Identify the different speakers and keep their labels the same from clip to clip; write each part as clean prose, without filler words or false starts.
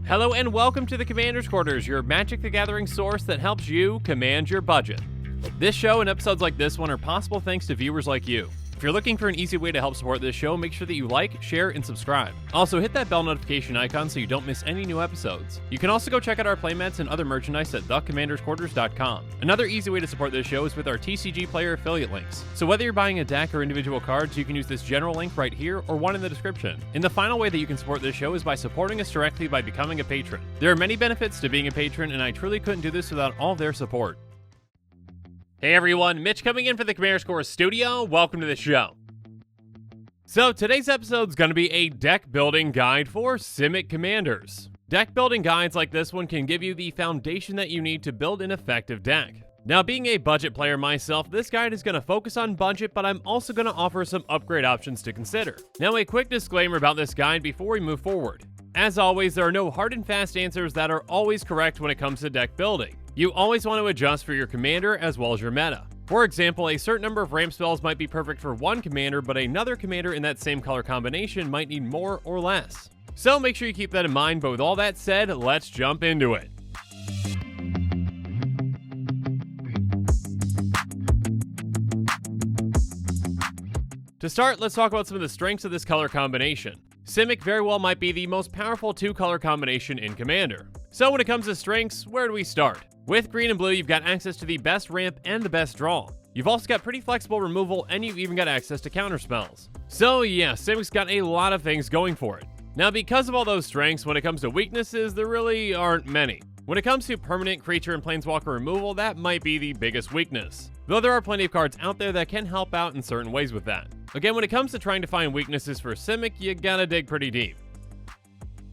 Speaker 1: Hello and welcome to the Commander's Quarters, your Magic the Gathering source that helps you command your budget. This show and episodes like this one are possible thanks to viewers like you. If you're looking for an easy way to help support this show, make sure that you like, share, and subscribe. Also, hit that bell notification icon so you don't miss any new episodes. You can also go check out our playmats and other merchandise at thecommandersquarters.com. Another easy way to support this show is with our TCG player affiliate links. So whether you're buying a deck or individual cards, you can use this general link right here or one in the description. And the final way that you can support this show is by supporting us directly by becoming a patron. There are many benefits to being a patron, and I truly couldn't do this without all their support. Hey everyone, Mitch coming in for the Commander's Quarters studio. Welcome to the show. So today's episode is going to be a deck building guide for Simic Commanders. Deck building guides like this one can give you the foundation that you need to build an effective deck. Now, being a budget player myself, this guide is going to focus on budget, but I'm also going to offer some upgrade options to consider. Now, a quick disclaimer about this guide before we move forward. As always, there are no hard and fast answers that are always correct when it comes to deck building. You always want to adjust for your commander as well as your meta. For example, a certain number of ramp spells might be perfect for one commander, but another commander in that same color combination might need more or less. So make sure you keep that in mind, but with all that said, let's jump into it. To start, let's talk about some of the strengths of this color combination. Simic very well might be the most powerful two-color combination in Commander. So when it comes to strengths, where do we start? With green and blue, you've got access to the best ramp and the best draw. You've also got pretty flexible removal, and you've even got access to counter spells. So yeah, Simic's got a lot of things going for it. Now, because of all those strengths, when it comes to weaknesses, there really aren't many. When it comes to permanent creature and planeswalker removal, that might be the biggest weakness. Though there are plenty of cards out there that can help out in certain ways with that. Again, when it comes to trying to find weaknesses for Simic, you gotta dig pretty deep.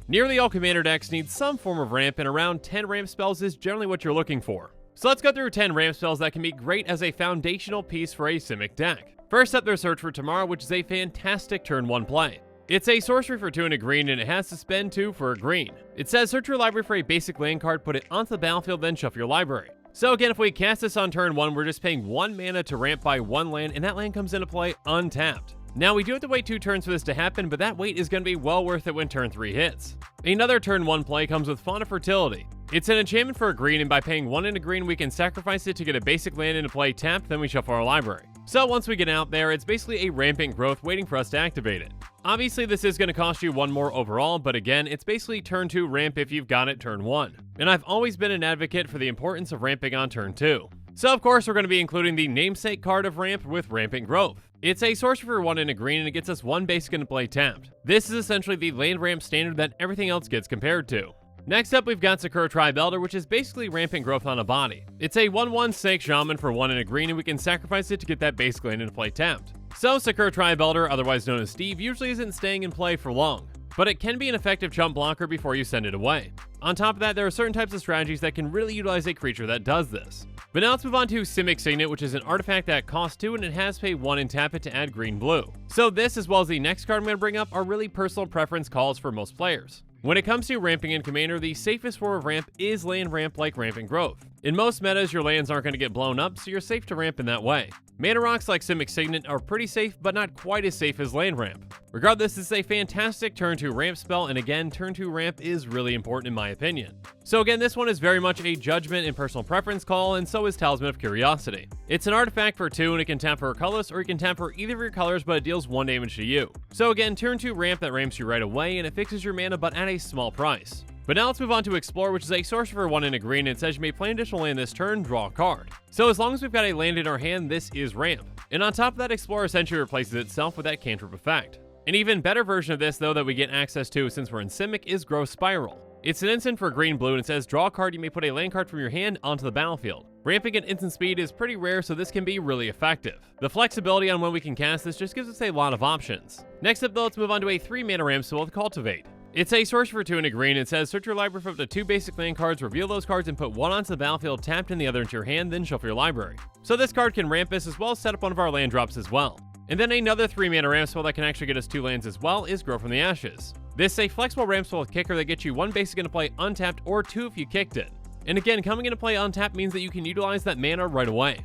Speaker 1: Nearly all commander decks need some form of ramp, and around 10 ramp spells is generally what you're looking for. So let's go through 10 ramp spells that can be great as a foundational piece for a Simic deck. First up, there's Search for Tomorrow, which is a fantastic turn 1 play. It's a sorcery for 2 and a green, and it has to spend 2 for a green. It says search your library for a basic land card, put it onto the battlefield, then shuffle your library. So again, if we cast this on turn 1, we're just paying 1 mana to ramp by 1 land, and that land comes into play untapped. Now, we do have to wait 2 turns for this to happen, but that wait is going to be well worth it when turn 3 hits. Another turn 1 play comes with Fawn of Fertility. It's an enchantment for a green, and by paying 1 and a green, we can sacrifice it to get a basic land into play tapped, then we shuffle our library. So once we get out there, it's basically a rampant growth waiting for us to activate it. Obviously, this is going to cost you 1 more overall, but again, it's basically turn 2 ramp if you've got it turn 1. And I've always been an advocate for the importance of ramping on turn 2. So of course, we're going to be including the namesake card of ramp with rampant growth. It's a sorcery for 1 and a green, and it gets us 1 basic into play tapped. This is essentially the land ramp standard that everything else gets compared to. Next up, we've got Sakura Tribe Elder, which is basically rampant growth on a body. It's a 1/1 snake shaman for 1 and a green, and we can sacrifice it to get that basic land into play tapped. So Sakura Tribe Elder, otherwise known as Steve, usually isn't staying in play for long, but it can be an effective chump blocker before you send it away. On top of that, there are certain types of strategies that can really utilize a creature that does this. But now let's move on to Simic Signet, which is an artifact that costs 2 and it has pay 1 and tap it to add green-blue. So this, as well as the next card I'm going to bring up, are really personal preference calls for most players. When it comes to ramping in Commander, the safest form of ramp is land ramp like rampant growth. In most metas, your lands aren't going to get blown up, so you're safe to ramp in that way. Mana rocks like Simic Signet are pretty safe, but not quite as safe as land ramp. Regardless, this is a fantastic turn 2 ramp spell, and again, turn 2 ramp is really important in my opinion. So again, this one is very much a judgment and personal preference call, and so is Talisman of Curiosity. It's an artifact for 2, and it can tap for a colorless, or you can tap for either of your colors, but it deals 1 damage to you. So again, turn 2 ramp that ramps you right away, and it fixes your mana, but at a small price. But now let's move on to Explore, which is a sorcery for 1 and a green, and it says you may play an additional land this turn, draw a card. So as long as we've got a land in our hand, this is ramp. And on top of that, Explore essentially replaces itself with that cantrip effect. An even better version of this, though, that we get access to since we're in Simic is Growth Spiral. It's an instant for green-blue, and it says draw a card, you may put a land card from your hand onto the battlefield. Ramping at instant speed is pretty rare, so this can be really effective. The flexibility on when we can cast this just gives us a lot of options. Next up, though, let's move on to a 3-mana ramp spell with Cultivate. It's a sorcery for 2 and a green. It says search your library for up to 2 basic land cards, reveal those cards, and put 1 onto the battlefield tapped and the other into your hand, then shuffle your library. So this card can ramp us as well as set up one of our land drops as well. And then another 3-mana ramp spell that can actually get us 2 lands as well is Grow from the Ashes. This is a flexible ramp spell with kicker that gets you 1 basic into play untapped or 2 if you kicked it. And again, coming into play untapped means that you can utilize that mana right away.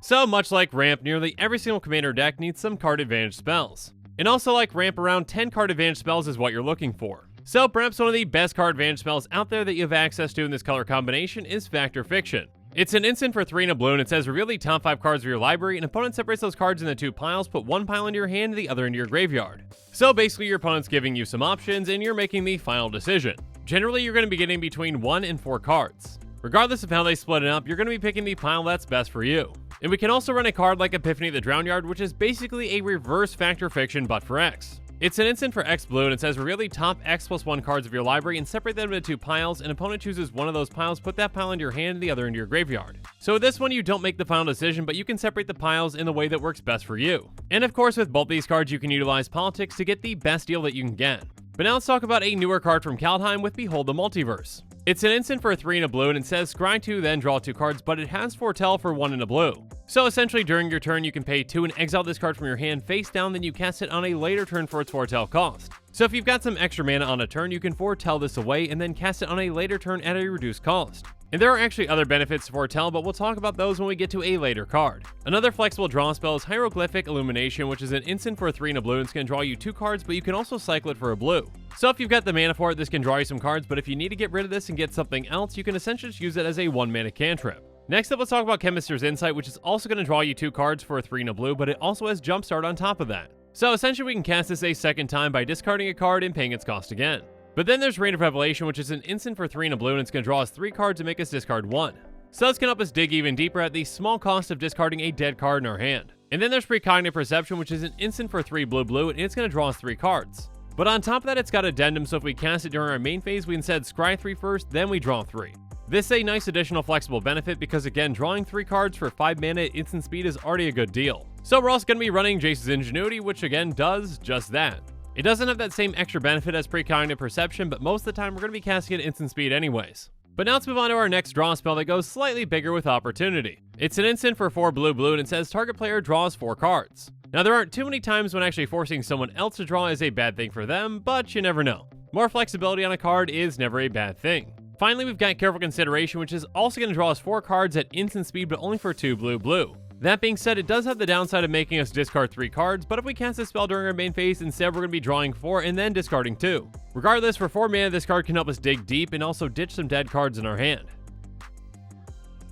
Speaker 1: So much like Ramp, nearly every single commander deck needs some card advantage spells. And also like Ramp, around 10 card advantage spells is what you're looking for. So perhaps one of the best card advantage spells out there that you have access to in this color combination is Fact or Fiction. It's an instant for 3 and a blue, and it says reveal the top 5 cards of your library, and opponent separates those cards into 2 piles, put one pile into your hand and the other into your graveyard. So basically your opponent's giving you some options and you're making the final decision. Generally you're going to be getting between 1 and 4 cards. Regardless of how they split it up, you're going to be picking the pile that's best for you. And we can also run a card like Epiphany the Drownyard, which is basically a reverse Fact or Fiction but for X. It's an instant for X blue, and it says reveal the top X+1 cards of your library and separate them into 2 piles. An opponent chooses one of those piles, put that pile into your hand and the other into your graveyard. So with this one you don't make the final decision, but you can separate the piles in the way that works best for you. And of course with both these cards you can utilize politics to get the best deal that you can get. But now let's talk about a newer card from Kaldheim with Behold the Multiverse. It's an instant for 3 and a blue, and it says scry 2 then draw 2 cards, but it has Foretell for 1 and a blue. So essentially during your turn you can pay 2 and exile this card from your hand face down, then you cast it on a later turn for its Foretell cost. So if you've got some extra mana on a turn, you can Foretell this away and then cast it on a later turn at a reduced cost. And there are actually other benefits to Foretell, but we'll talk about those when we get to a later card. Another flexible draw spell is Hieroglyphic Illumination, which is an instant for 3 and a blue, and it's going to draw you 2 cards, but you can also cycle it for a blue. So if you've got the mana for it, this can draw you some cards, but if you need to get rid of this and get something else, you can essentially just use it as a 1 mana cantrip. Next up, let's talk about Chemist's Insight, which is also going to draw you 2 cards for a 3 and a blue, but it also has Jumpstart on top of that. So essentially we can cast this a second time by discarding a card and paying its cost again. But then there's Reign of Revelation, which is an instant for 3 and a blue, and it's going to draw us 3 cards and make us discard 1. So this can help us dig even deeper at the small cost of discarding a dead card in our hand. And then there's Precognitive Perception, which is an instant for 3 blue, and it's going to draw us 3 cards. But on top of that, it's got Addendum, so if we cast it during our main phase, we instead scry 3 first, then we draw 3. This is a nice additional flexible benefit because again, drawing 3 cards for 5 mana at instant speed is already a good deal. So we're also going to be running Jace's Ingenuity, which again does just that. It doesn't have that same extra benefit as Precognitive Perception, but most of the time we're going to be casting it at instant speed anyways. But now let's move on to our next draw spell that goes slightly bigger with Opportunity. It's an instant for 4 blue, and it says target player draws 4 cards. Now there aren't too many times when actually forcing someone else to draw is a bad thing for them, but you never know. More flexibility on a card is never a bad thing. Finally, we've got Careful Consideration, which is also going to draw us 4 cards at instant speed, but only for 2 blue. That being said, it does have the downside of making us discard 3 cards, but if we cast this spell during our main phase, instead we're going to be drawing 4 and then discarding 2. Regardless, for 4 mana, this card can help us dig deep and also ditch some dead cards in our hand.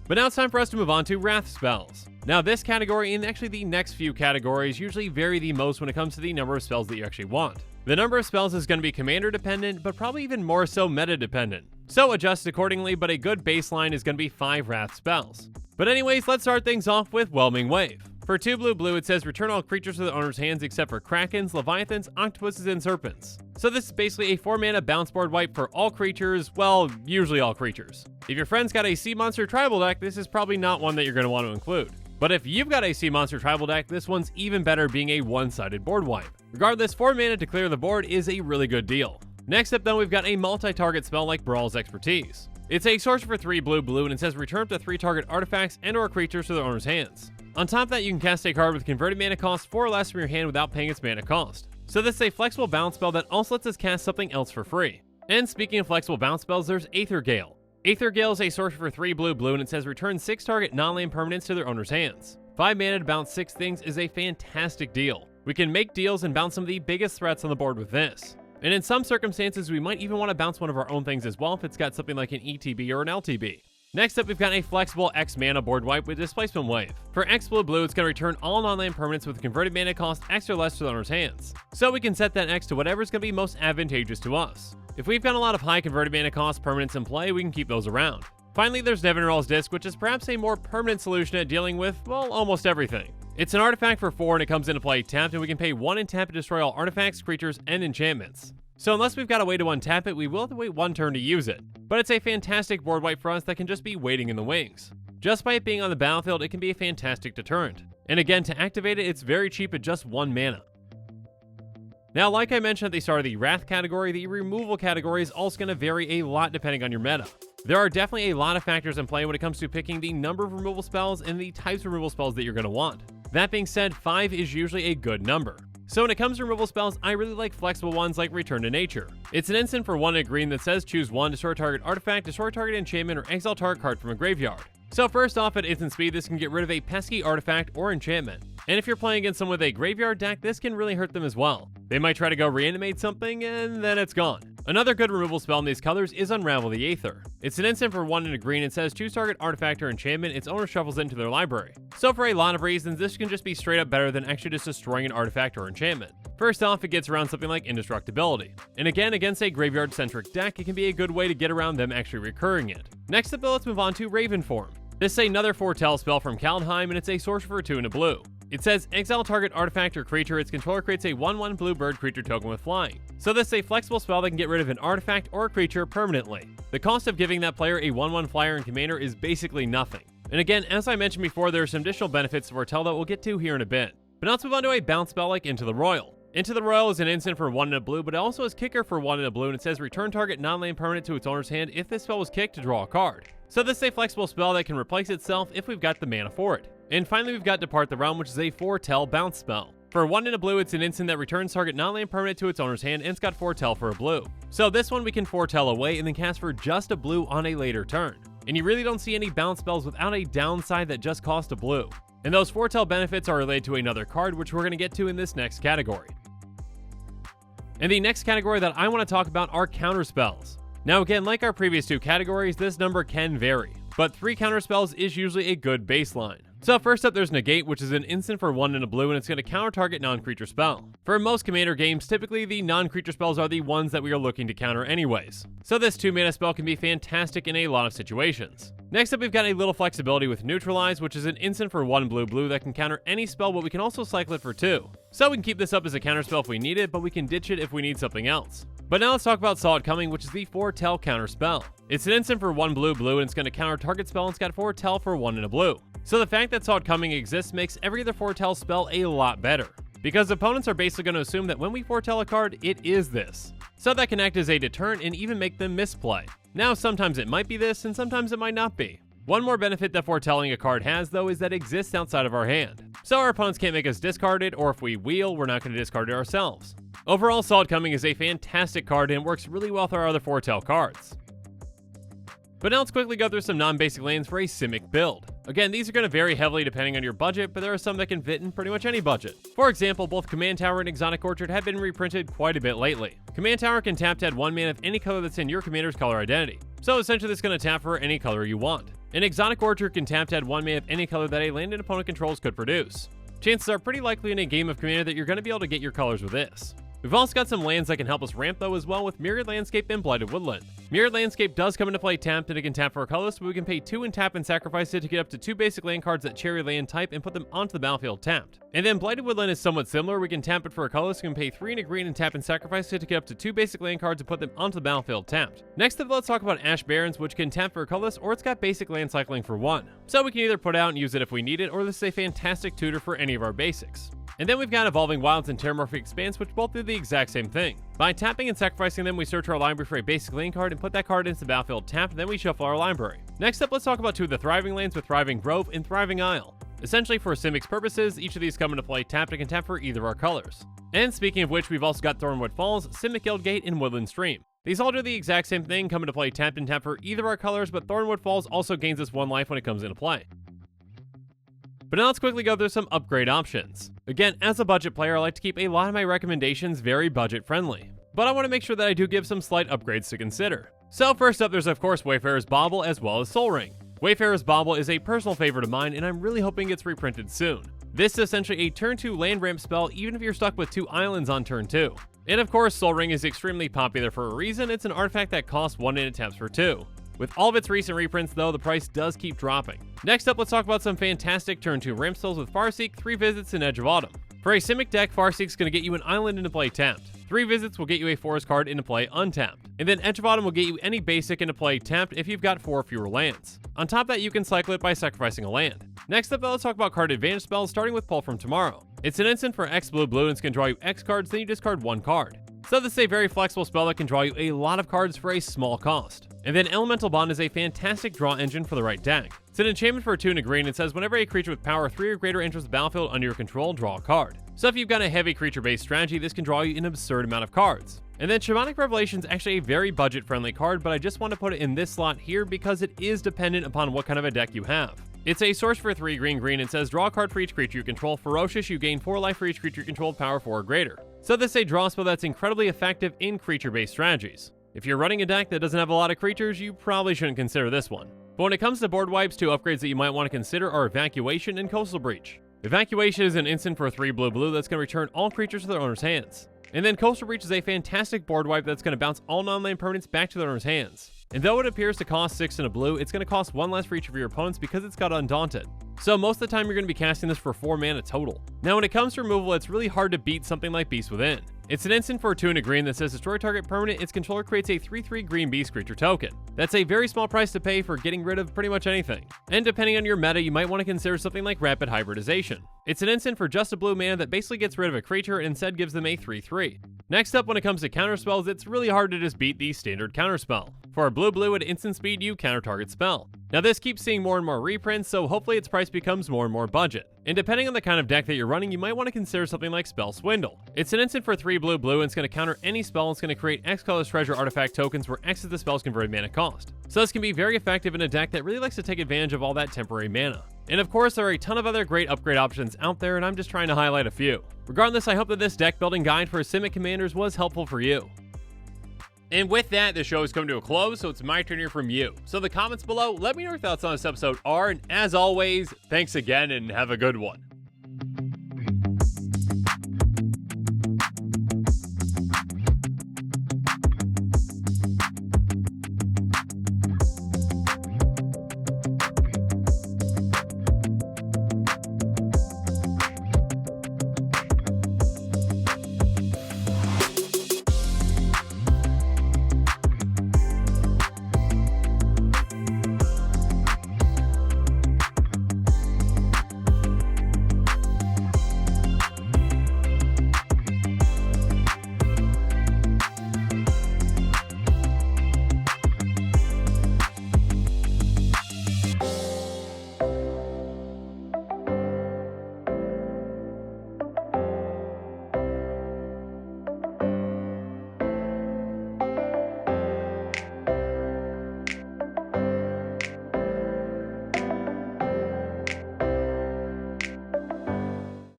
Speaker 1: But now it's time for us to move on to Wrath spells. Now this category, and actually the next few categories, usually vary the most when it comes to the number of spells that you actually want. The number of spells is going to be commander dependent, but probably even more so meta dependent. So adjust accordingly, but a good baseline is going to be 5 Wrath spells. But anyways, let's start things off with Whelming Wave. For 2 blue, it says return all creatures to the owner's hands except for Krakens, Leviathans, Octopuses, and Serpents. So this is basically a 4 mana bounce board wipe for all creatures, well, usually all creatures. If your friend's got a Sea Monster tribal deck, this is probably not one that you're going to want to include. But if you've got a Sea Monster tribal deck, this one's even better, being a one-sided board wipe. Regardless, 4 mana to clear the board is a really good deal. Next up though, we've got a multi-target spell like Brawl's Expertise. It's a sorcerer for 3 blue, and it says return up to 3 target artifacts and or creatures to their owner's hands. On top of that, you can cast a card with converted mana cost 4 or less from your hand without paying its mana cost. So this is a flexible bounce spell that also lets us cast something else for free. And speaking of flexible bounce spells, there's Aether Gale. Aether Gale is a sorcerer for 3 blue, and it says return 6 target non-land permanents to their owner's hands. 5 mana to bounce 6 things is a fantastic deal. We can make deals and bounce some of the biggest threats on the board with this. And in some circumstances, we might even want to bounce one of our own things as well if it's got something like an ETB or an LTB. Next up, we've got a flexible X mana board wipe with Displacement Wave. For X blue, it's going to return all non-land permanents with converted mana cost X or less to the owner's hands. So we can set that X to whatever's going to be most advantageous to us. If we've got a lot of high converted mana cost permanents in play, we can keep those around. Finally, there's Nevinyrral's Disc, which is perhaps a more permanent solution at dealing with, well, almost everything. It's an artifact for 4 and it comes into play tapped, and we can pay 1 and tap to destroy all artifacts, creatures, and enchantments. So unless we've got a way to untap it, we will have to wait 1 turn to use it. But it's a fantastic board wipe for us that can just be waiting in the wings. Just by it being on the battlefield, it can be a fantastic deterrent. And again, to activate it, it's very cheap at just 1 mana. Now, like I mentioned at the start of the Wrath category, the removal category is also going to vary a lot depending on your meta. There are definitely a lot of factors in play when it comes to picking the number of removal spells and the types of removal spells that you're going to want. That being said, 5 is usually a good number. So when it comes to removal spells, I really like flexible ones like Return to Nature. It's an instant for 1 and a green that says choose 1, destroy target artifact, destroy target enchantment, or exile target card from a graveyard. So first off, at instant speed, this can get rid of a pesky artifact or enchantment. And if you're playing against someone with a graveyard deck, this can really hurt them as well. They might try to go reanimate something, and then it's gone. Another good removal spell in these colors is Unravel the Aether. It's an instant for 1 and a green and says choose target artifact or enchantment its owner shuffles into their library. So for a lot of reasons, this can just be straight up better than actually just destroying an artifact or enchantment. First off, it gets around something like indestructibility. And again, against a graveyard-centric deck, it can be a good way to get around them actually recurring it. Next up, let's move on to Raven Form. This is another foretell spell from Kaldheim, and it's a sorcerer for 2 and a blue. It says, exile target artifact or creature, its controller creates a 1/1 blue bird creature token with flying. So this is a flexible spell that can get rid of an artifact or a creature permanently. The cost of giving that player a 1/1 flyer in Commander is basically nothing. And again, as I mentioned before, there are some additional benefits to foretell that we'll get to here in a bit. But now let's move on to a bounce spell like Into the Royal. Into the Royal is an instant for 1 and a blue, but it also has kicker for 1 and a blue, and it says return target non-land permanent to its owner's hand if this spell was kicked to draw a card. So this is a flexible spell that can replace itself if we've got the mana for it. And finally, we've got Depart the Realm, which is a foretell bounce spell. For 1 and a blue, it's an instant that returns target non-land permanent to its owner's hand, and it's got foretell for a blue. So this one we can foretell away and then cast for just a blue on a later turn. And you really don't see any bounce spells without a downside that just cost a blue. And those foretell benefits are related to another card, which we're going to get to in this next category. And the next category that I want to talk about are counterspells. Now again, like our previous two categories, this number can vary, but 3 counterspells is usually a good baseline. So first up, there's Negate, which is an instant for 1 and a blue, and it's going to counter target non-creature spell. For most Commander games, typically the non-creature spells are the ones that we are looking to counter anyways. So this 2-mana spell can be fantastic in a lot of situations. Next up, we've got a little flexibility with Neutralize, which is an instant for 1 blue that can counter any spell, but we can also cycle it for 2. So we can keep this up as a counterspell if we need it, but we can ditch it if we need something else. But now let's talk about Saw It Coming, which is the foretell counter spell. It's an instant for 1 blue, and it's going to counter target spell, and it's got foretell for 1 and a blue. So the fact that Saw It Coming exists makes every other foretell spell a lot better, because opponents are basically going to assume that when we foretell a card, it is this. So that can act as a deterrent and even make them misplay. Now sometimes it might be this, and sometimes it might not be. One more benefit that foretelling a card has, though, is that it exists outside of our hand. So our opponents can't make us discard it, or if we wheel, we're not going to discard it ourselves. Overall, Saw It Coming is a fantastic card and works really well with our other foretell cards. But now let's quickly go through some non-basic lands for a Simic build. Again, these are going to vary heavily depending on your budget, but there are some that can fit in pretty much any budget. For example, both Command Tower and Exotic Orchard have been reprinted quite a bit lately. Command Tower can tap to add 1 mana of any color that's in your commander's color identity. So essentially it's going to tap for any color you want. An Exotic Orchard can tap to add 1 mana of any color that a land an opponent controls could produce. Chances are pretty likely in a game of Commander that you're going to be able to get your colors with this. We've also got some lands that can help us ramp though as well with Mirrored Landscape and Blighted Woodland. Mirrored Landscape does come into play tapped, and it can tap for a colorless, but we can pay 2 and tap and sacrifice it to get up to 2 basic land cards that cherry land type and put them onto the battlefield tapped. And then Blighted Woodland is somewhat similar. We can tap it for a colorless, we can pay 3 and a green and tap and sacrifice it to get up to 2 basic land cards and put them onto the battlefield tapped. Next up, let's talk about Ash Barrens, which can tap for a colorless, or it's got basic land cycling for 1. So we can either put out and use it if we need it, or this is a fantastic tutor for any of our basics. And then we've got Evolving Wilds and Terramorphic Expanse, which both do the exact same thing. By tapping and sacrificing them, we search our library for a basic land card and put that card into the battlefield tapped, then we shuffle our library. Next up, let's talk about 2 of the Thriving lands with Thriving Grove and Thriving Isle. Essentially, for Simic's purposes, each of these come into play tapped and can tap for either our colors. And speaking of which, we've also got Thornwood Falls, Simic Guildgate, and Woodland Stream. These all do the exact same thing, come into play tapped and tap for either our colors, but Thornwood Falls also gains us 1 life when it comes into play. But now let's quickly go through some upgrade options. Again, as a budget player, I like to keep a lot of my recommendations very budget friendly, but I want to make sure that I do give some slight upgrades to consider. So first up, there's of course Wayfarer's Bauble as well as Sol Ring. Wayfarer's Bauble is a personal favorite of mine, and I'm really hoping it gets reprinted soon. This is essentially a turn 2 land ramp spell even if you're stuck with 2 islands on turn 2. And of course, Sol Ring is extremely popular for a reason. It's an artifact that costs 1 and it taps for 2. With all of its recent reprints though, the price does keep dropping. Next up, let's talk about some fantastic turn 2 ramp spells with Farseek, 3 Visits, and Edge of Autumn. For a Simic deck, Farseek's going to get you an island into play tapped. 3 Visits will get you a forest card into play untapped. And then Edge of Autumn will get you any basic into play tapped if you've got 4 or fewer lands. On top of that, you can cycle it by sacrificing a land. Next up, let's talk about card advantage spells, starting with Pull from Tomorrow. It's an instant for X blue and it's going to draw you X cards, then you discard 1 card. So this is a very flexible spell that can draw you a lot of cards for a small cost. And then Elemental Bond is a fantastic draw engine for the right deck. It's an enchantment for 2 and a green. It says whenever a creature with power 3 or greater enters the battlefield under your control, draw a card. So if you've got a heavy creature-based strategy, this can draw you an absurd amount of cards. And then Shamanic Revelation is actually a very budget-friendly card, but I just want to put it in this slot here because it is dependent upon what kind of a deck you have. It's a source for 3 green. It says draw a card for each creature you control. Ferocious, you gain 4 life for each creature you control with power 4 or greater. So this is a draw spell that's incredibly effective in creature-based strategies. If you're running a deck that doesn't have a lot of creatures, you probably shouldn't consider this one. But when it comes to board wipes, 2 upgrades that you might want to consider are Evacuation and Coastal Breach. Evacuation is an instant for 3 blue that's going to return all creatures to their owner's hands. And then Coastal Breach is a fantastic board wipe that's going to bounce all non-land permanents back to their owner's hands. And though it appears to cost 6 and a blue, it's going to cost 1 less for each of your opponents because it's got Undaunted. So most of the time you're going to be casting this for 4 mana total. Now when it comes to removal, it's really hard to beat something like Beast Within. It's an instant for 2 and a green that says destroy target permanent, its controller creates a 3/3 green beast creature token. That's a very small price to pay for getting rid of pretty much anything. And depending on your meta, you might want to consider something like Rapid Hybridization. It's an instant for just a blue mana that basically gets rid of a creature and instead gives them a 3/3. Next up, when it comes to counterspells, it's really hard to just beat the standard counterspell. For a blue at instant speed, you counter target spell. Now this keeps seeing more and more reprints, so hopefully its price becomes more and more budget. And depending on the kind of deck that you're running, you might want to consider something like Spell Swindle. It's an instant for 3 blue and it's going to counter any spell and it's going to create X colors treasure artifact tokens where X is the spell's converted mana cost. So this can be very effective in a deck that really likes to take advantage of all that temporary mana. And of course, there are a ton of other great upgrade options out there, and I'm just trying to highlight a few. Regardless, I hope that this deck building guide for Simic Commanders was helpful for you. And with that, the show is coming to a close, so it's my turn to hear from you. So the comments below, let me know your thoughts on this episode are, and as always, thanks again and have a good one.